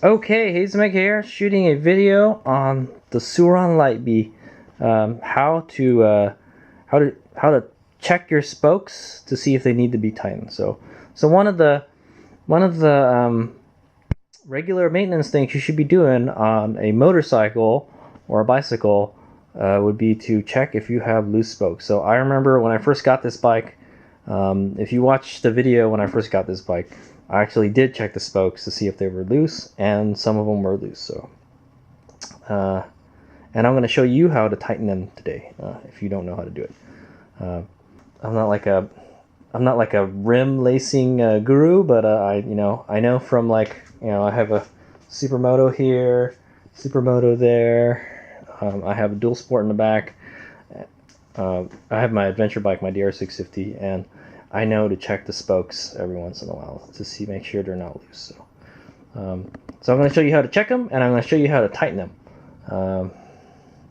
Okay, Hazemek here, shooting a video on the Sur Ron Light Bee. How to check your spokes to see if they need to be tightened. So one of the regular maintenance things you should be doing on a motorcycle or a bicycle would be to check if you have loose spokes. So I remember when I first got this bike. If you watch the video when I first got this bike, I actually did check the spokes to see if they were loose, and some of them were loose. So, and I'm going to show you how to tighten them today. If you don't know how to do it, I'm not like a rim lacing guru, but I know from I have a Supermoto here, Supermoto there. I have a dual sport in the back. I have my adventure bike, my DR650, and I know to check the spokes every once in a while to make sure they're not loose. So I'm going to show you how to check them, and I'm going to show you how to tighten them.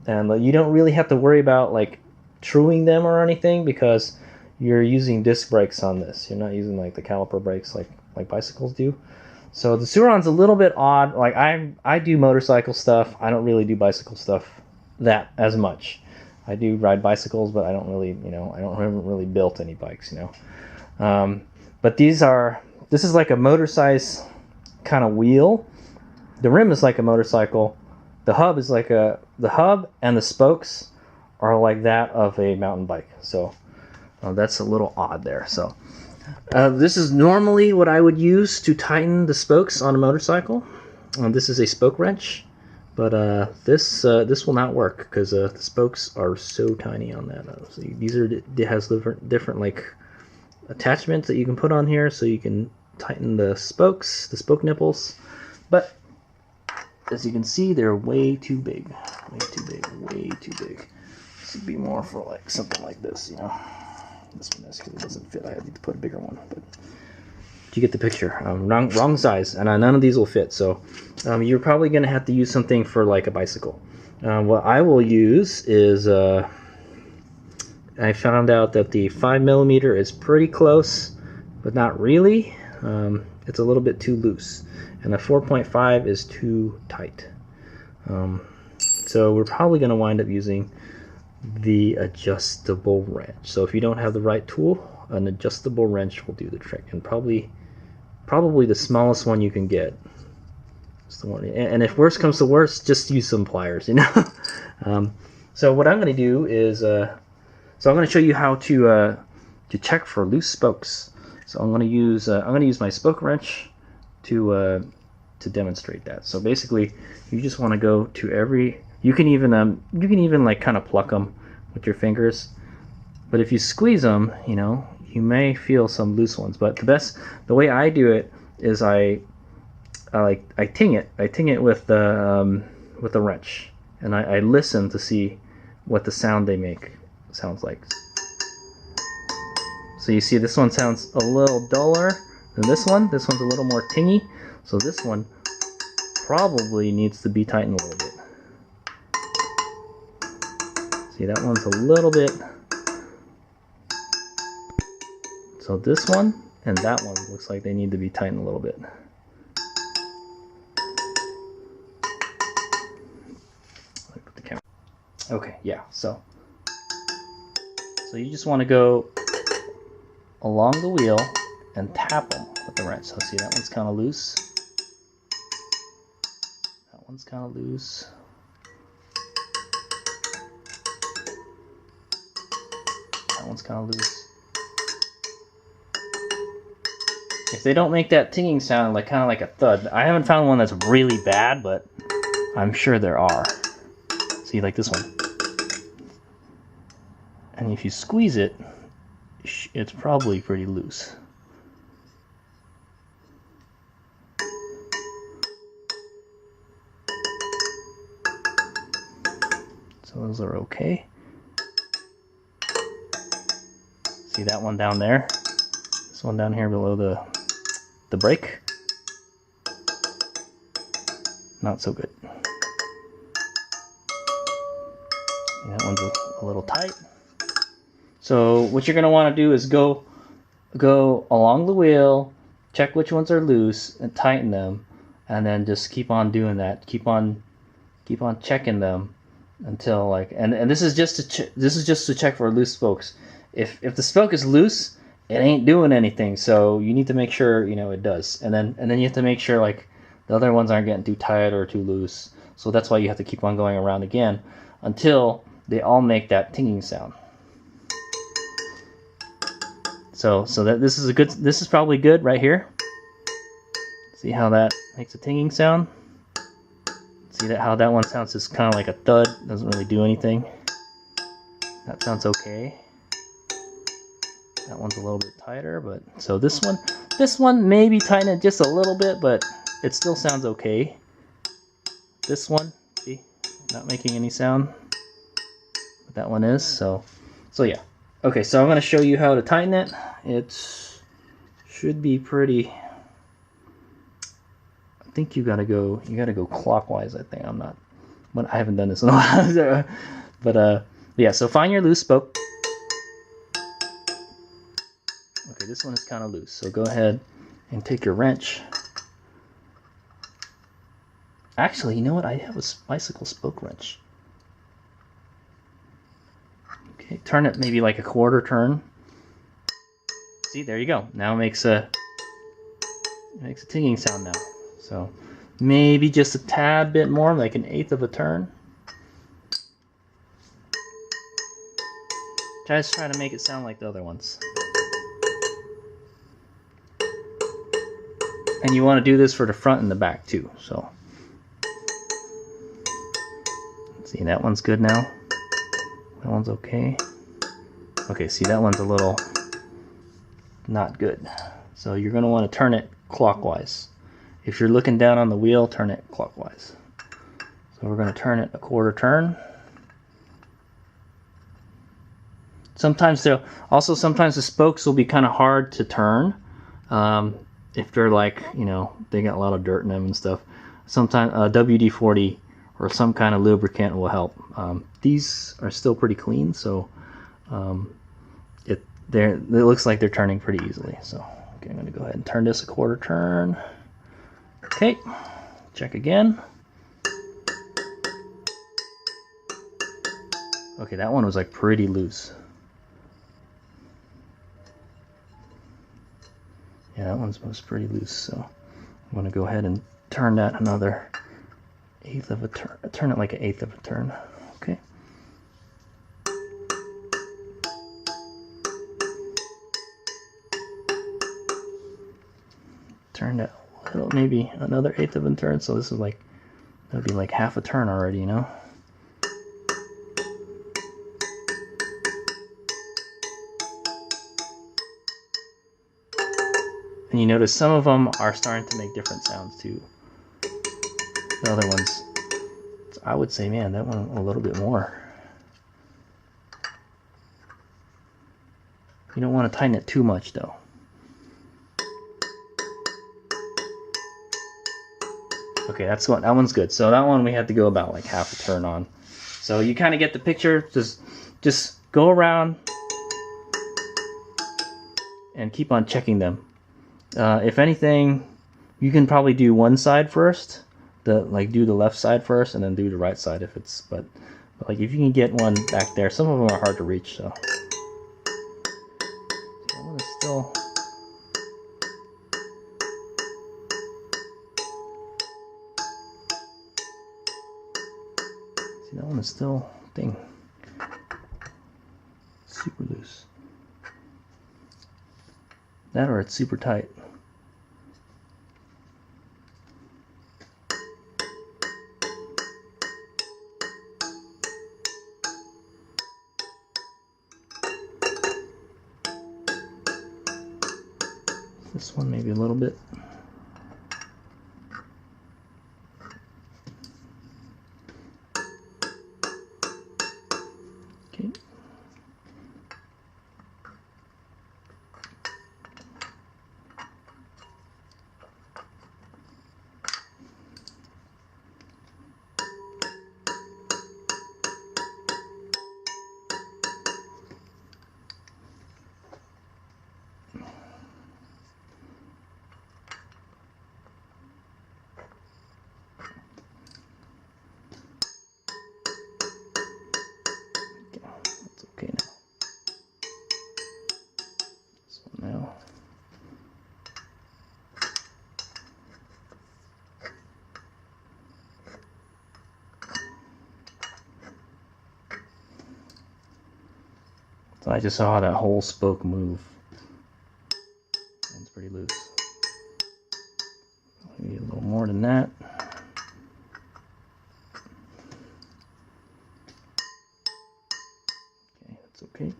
And you don't really have to worry about like truing them or anything because you're using disc brakes on this. You're not using like the caliper brakes like bicycles do. So the Sur Ron's a little bit odd. Like I do motorcycle stuff. I don't really do bicycle stuff that as much. I do ride bicycles, but I don't really, I haven't really built any bikes, But this is like a motor-size kind of wheel. The rim is like a motorcycle. The hub is like the hub and the spokes are like that of a mountain bike. So that's a little odd there. So this is normally what I would use to tighten the spokes on a motorcycle. This is a spoke wrench. But this will not work because the spokes are so tiny on that. So it has different like attachments that you can put on here, so you can tighten the spokes, the spoke nipples. But as you can see, they're way too big, way too big, way too big. This would be more for like something like this, This one is because it doesn't fit. I had to put a bigger one, but. You get the picture. Wrong size, and none of these will fit, so you're probably going to have to use something for like a bicycle. What I will use is I found out that the 5mm is pretty close, but not really. It's a little bit too loose, and the 4.5 is too tight. So we're probably going to wind up using the adjustable wrench. So if you don't have the right tool, an adjustable wrench will do the trick, and probably the smallest one you can get. It's the one, and if worst comes to worst, just use some pliers, So what I'm going to do is, I'm going to show you how to check for loose spokes. So I'm going to use my spoke wrench to demonstrate that. So basically, you just want to go to every. You can even like kind of pluck them with your fingers, but if you squeeze them, you may feel some loose ones. But the way I do it is I ting it. I ting it with the wrench, and I listen to see what the sound they make sounds like. So you see, this one sounds a little duller than this one. This one's a little more tingy. So this one probably needs to be tightened a little bit. See, that one's a little bit. So this one and that one looks like they need to be tightened a little bit. Let me put the camera. Okay, yeah, so you just want to go along the wheel and tap them with the wrench. So see, that one's kind of loose. That one's kind of loose. That one's kind of loose. If they don't make that tinging sound, kind of like a thud, I haven't found one that's really bad, but I'm sure there are. See, like this one. And if you squeeze it, it's probably pretty loose. So those are okay. See that one down there? This one down here below the brake? Not so good. That one's a little tight. So what you're going to want to do is go along the wheel, check which ones are loose, and tighten them. and then just keep on doing that. Keep on checking them until like, and this is just to check for loose spokes. If the spoke is loose, it ain't doing anything. So you need to make sure it does, and then you have to make sure like the other ones aren't getting too tight or too loose. So that's why you have to keep on going around again until they all make that tinging sound. So that this is probably good right here. See how that makes a tinging sound? See how that one sounds just kind of like a thud, doesn't really do anything. That sounds okay. That one's a little bit tighter, but so this one maybe tighten it just a little bit, but it still sounds okay. This one, see, not making any sound. But that one is, so yeah. Okay, so I'm going to show you how to tighten it. It should be pretty. I think you gotta go clockwise. I think I haven't done this in a while. But yeah. So find your loose spoke. Okay, this one is kind of loose. So go ahead and take your wrench. Actually, you know what? I have a bicycle spoke wrench. Okay, turn it maybe like a quarter turn. See, there you go. Now it makes a tinging sound now. So maybe just a tad bit more, like an eighth of a turn. Just try to make it sound like the other ones. And you want to do this for the front and the back too. So see, that one's good now. That one's okay. Okay, see, that one's a little not good. So you're going to want to turn it clockwise. If you're looking down on the wheel, turn it clockwise. So we're going to turn it a quarter turn. Sometimes the spokes will be kind of hard to turn. If they're like, they got a lot of dirt in them and stuff. Sometimes WD-40 or some kind of lubricant will help. These are still pretty clean, so it looks like they're turning pretty easily. So okay, I'm going to go ahead and turn this a quarter turn. Okay, check again. Okay, that one was like pretty loose. Yeah, that one was pretty loose, so I'm going to go ahead and turn that another eighth of a turn. Turn it like an eighth of a turn. Okay. Turn that a little, maybe another eighth of a turn. So this is like, that would be like half a turn already, And you notice some of them are starting to make different sounds too. The other ones, I would say, man, that one a little bit more. You don't want to tighten it too much though. Okay, that one's good. So that one we have to go about like half a turn on. So you kind of get the picture. Just go around and keep on checking them. If anything, you can probably do one side first. Do the left side first, and then do the right side if it's. But like if you can get one back there, some of them are hard to reach. So that one is still. See, that one is still super loose. That or it's super tight. This one maybe a little bit. Okay. So I just saw that whole spoke move. It's pretty loose. Maybe a little more than that. Okay, that's okay.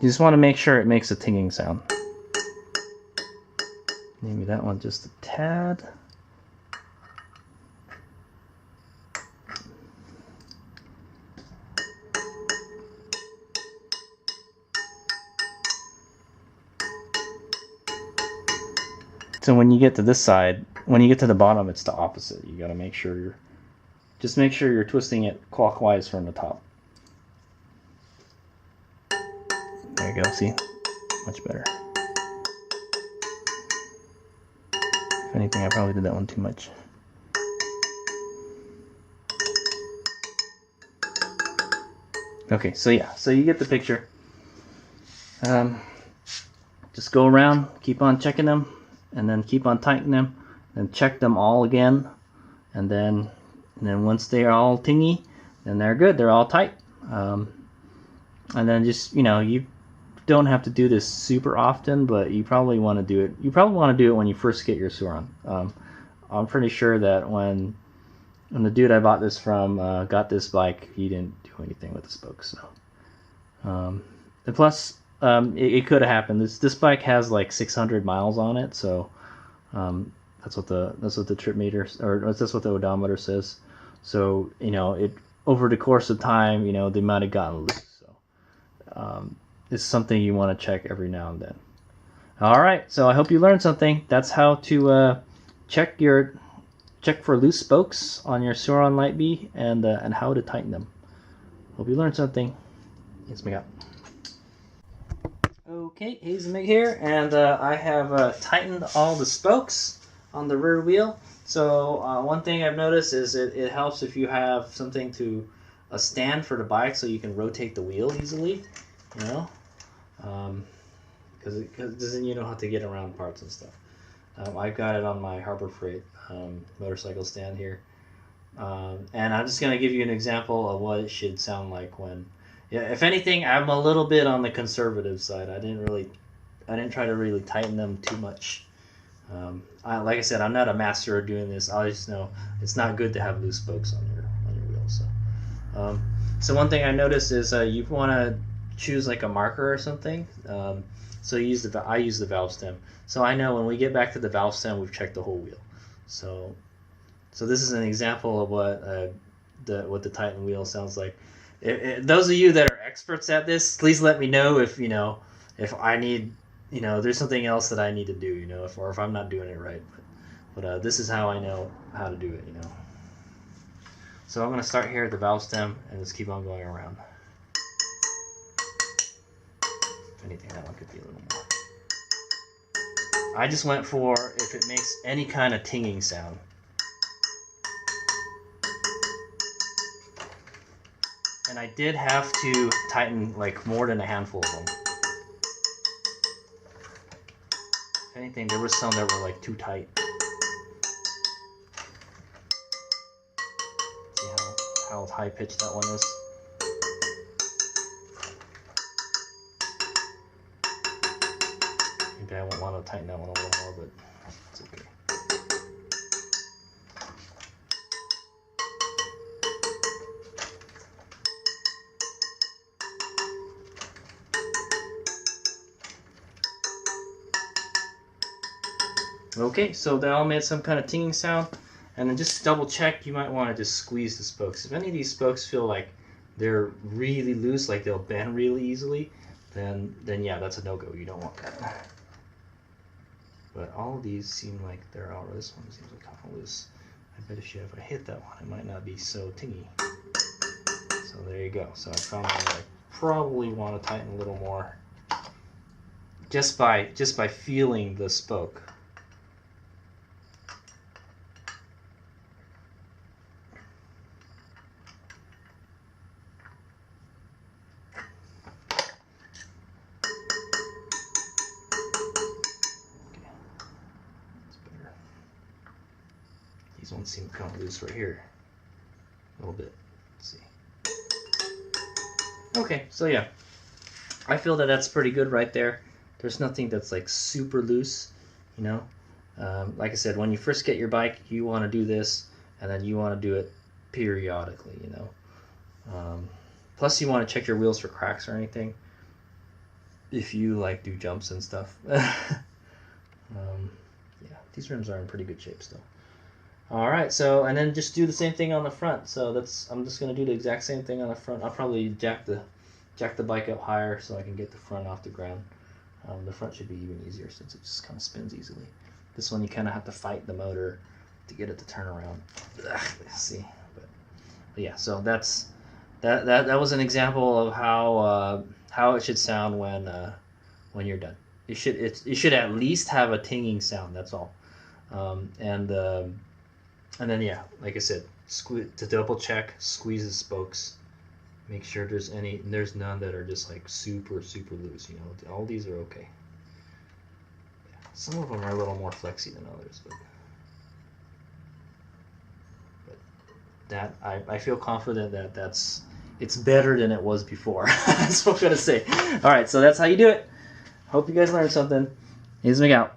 You just want to make sure it makes a tinging sound. Maybe that one just a tad. So when you get to this side, when you get to the bottom, it's the opposite. You got to make sure you're, just make sure you're twisting it clockwise from the top. There you go, see? Much better. If anything, I probably did that one too much. Okay, so yeah, so you get the picture. Just go around, keep on checking them, and then keep on tightening them, and check them all again, and then once they are all tingy, then they're good, they're all tight. And then just, you know, you don't have to do this super often, but you probably want to do it. You probably want to do it when you first get your Sur Ron. I'm pretty sure that when the dude I bought this from got this bike, he didn't do anything with the spokes. So, and plus, it could have happened. This bike has like 600 miles on it, so that's what the trip meter, or that's what the odometer says. So, you know, it over the course of time, you know, they might have gotten loose. So it's something you want to check every now and then. All right, so I hope you learned something. That's how to check for loose spokes on your Sur Ron Light Bee, and how to tighten them. Hope you learned something. It's me out. Okay, Hazelmig here, and I have tightened all the spokes on the rear wheel. So one thing I've noticed is it helps if you have something to stand for the bike, so you can rotate the wheel easily, you know, because then you don't have to get around parts and stuff. I've got it on my Harbor Freight motorcycle stand here, and I'm just gonna give you an example of what it should sound like when. Yeah, if anything, I'm a little bit on the conservative side. I didn't try to really tighten them too much. Like I said, I'm not a master of doing this. I just know it's not good to have loose spokes on your wheels. So one thing I noticed is you want to choose like a marker or something. So I use the valve stem. So I know when we get back to the valve stem, we've checked the whole wheel. So this is an example of what the tightened wheel sounds like. Those of you that are experts at this, please let me know if I need, there's something else that I need to do, or if I'm not doing it right. But this is how I know how to do it, So I'm going to start here at the valve stem and just keep on going around. If anything, that one could be a little more. I just went for if it makes any kind of tinging sound. And I did have to tighten like more than a handful of them. If anything, there was some that were like too tight. See how high pitched that one is? Maybe I won't want to tighten that one a little more, but it's okay. Okay, so they all made some kind of tinging sound, and then just double check, you might want to just squeeze the spokes. If any of these spokes feel like they're really loose, like they'll bend really easily, then yeah, that's a no-go. You don't want that. But all of these seem like they're all right. This one seems like kind of loose. I bet if I hit that one, it might not be so tingy. So there you go. So I found that I probably want to tighten a little more just by feeling the spoke. These ones seem kind of loose right here. A little bit. Let's see. Okay, so yeah, I feel that that's pretty good right there. There's nothing that's like super loose, you know. Like I said, when you first get your bike, you want to do this, and then you want to do it periodically, you know. Plus, you want to check your wheels for cracks or anything if you like do jumps and stuff. Yeah, these rims are in pretty good shape still. All right, so and then just do the same thing on the front. So I'm just gonna do the exact same thing on the front. I'll probably jack the bike up higher so I can get the front off the ground. The front should be even easier since it just kind of spins easily. This one you kind of have to fight the motor to get it to turn around. Let's see, but yeah. So that was an example of how it should sound when you're done. It should at least have a tinging sound. That's all. And then yeah, like I said, to double check, squeeze the spokes, make sure there's none that are just like super loose. You know, all these are okay. Yeah, some of them are a little more flexy than others, but that I feel confident that it's better than it was before. That's what I'm gonna say. All right, so that's how you do it. Hope you guys learned something. Here's me out.